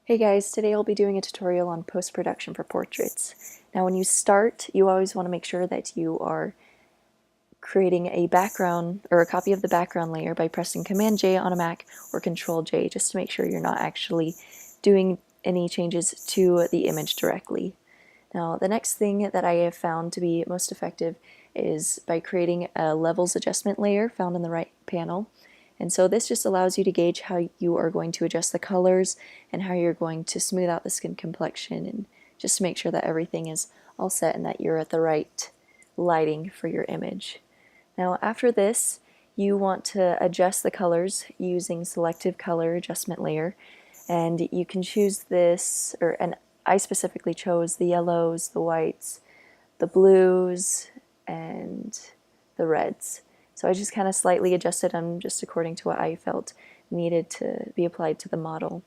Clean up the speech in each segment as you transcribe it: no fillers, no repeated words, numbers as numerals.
Hey guys, today I'll be doing a tutorial on post-production for portraits. Now when you start, you always want to make sure that you are creating a background or a copy of the background layer by pressing Command J on a Mac or Control J just to make sure you're not actually doing any changes to the image directly. Now the next thing that I have found to be most effective is by creating a levels adjustment layer found in the right panel. And so this just allows you to gauge how you are going to adjust the colors and how you're going to smooth out the skin complexion, and just to make sure that everything is all set and that you're at the right lighting for your image. Now after this, you want to adjust the colors using selective color adjustment layer, and you can choose this, and I specifically chose the yellows, the whites, the blues, and the reds. So I just kind of slightly adjusted them just according to what I felt needed to be applied to the model.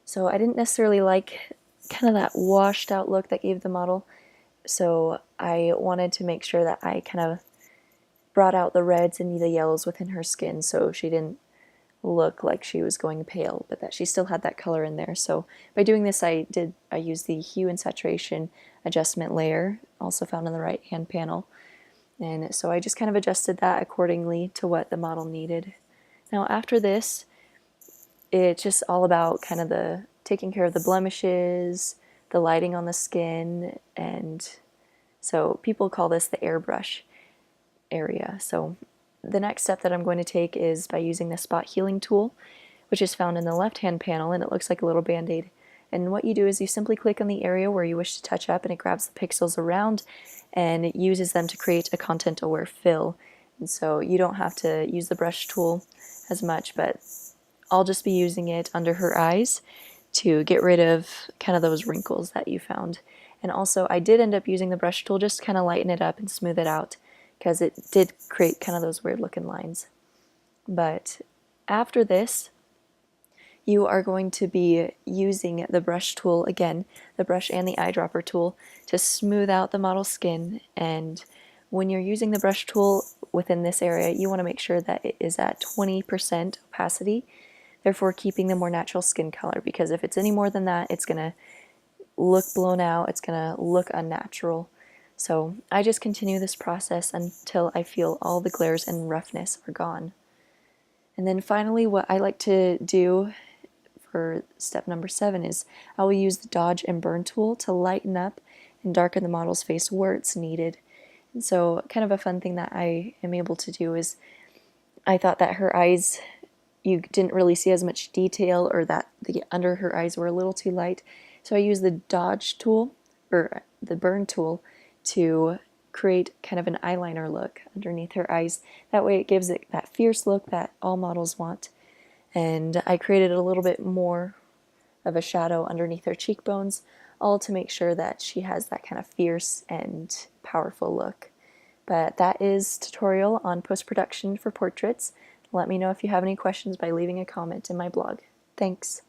So I didn't necessarily like kind of that washed out look that gave the model, so I wanted to make sure that I kind of brought out the reds and the yellows within her skin so she didn't look like she was going pale, but that she still had that color in there. So by doing this, I used the hue and saturation adjustment layer, also found in the right hand panel. And so I just kind of adjusted that accordingly to what the model needed. Now after this, it's just all about kind of the taking care of the blemishes, the lighting on the skin, and so people call this the airbrush area. So the next step that I'm going to take is by using the spot healing tool, which is found in the left hand panel, and it looks like a little band-aid. And what you do is you simply click on the area where you wish to touch up, and it grabs the pixels around and it uses them to create a content-aware fill. And so you don't have to use the brush tool as much, but I'll just be using it under her eyes to get rid of kind of those wrinkles that you found. And also I did end up using the brush tool just to kind of lighten it up and smooth it out, because it did create kind of those weird looking lines. But after this, you are going to be using the brush tool again, the brush and the eyedropper tool, to smooth out the model's skin. And when you're using the brush tool within this area, you want to make sure that it is at 20% opacity, therefore keeping the more natural skin color, because if it's any more than that, it's going to look blown out, it's going to look unnatural. So I just continue this process until I feel all the glares and roughness are gone. And then finally, what I like to do for step number 7 is I will use the dodge and burn tool to lighten up and darken the model's face where it's needed. And so kind of a fun thing that I am able to do is I thought that her eyes, you didn't really see as much detail, or that the under her eyes were a little too light. So I used the dodge tool, or the burn tool, to create kind of an eyeliner look underneath her eyes. That way it gives it that fierce look that all models want. And I created a little bit more of a shadow underneath her cheekbones, all to make sure that she has that kind of fierce and powerful look. But that is tutorial on post-production for portraits. Let me know if you have any questions by leaving a comment in my blog. Thanks.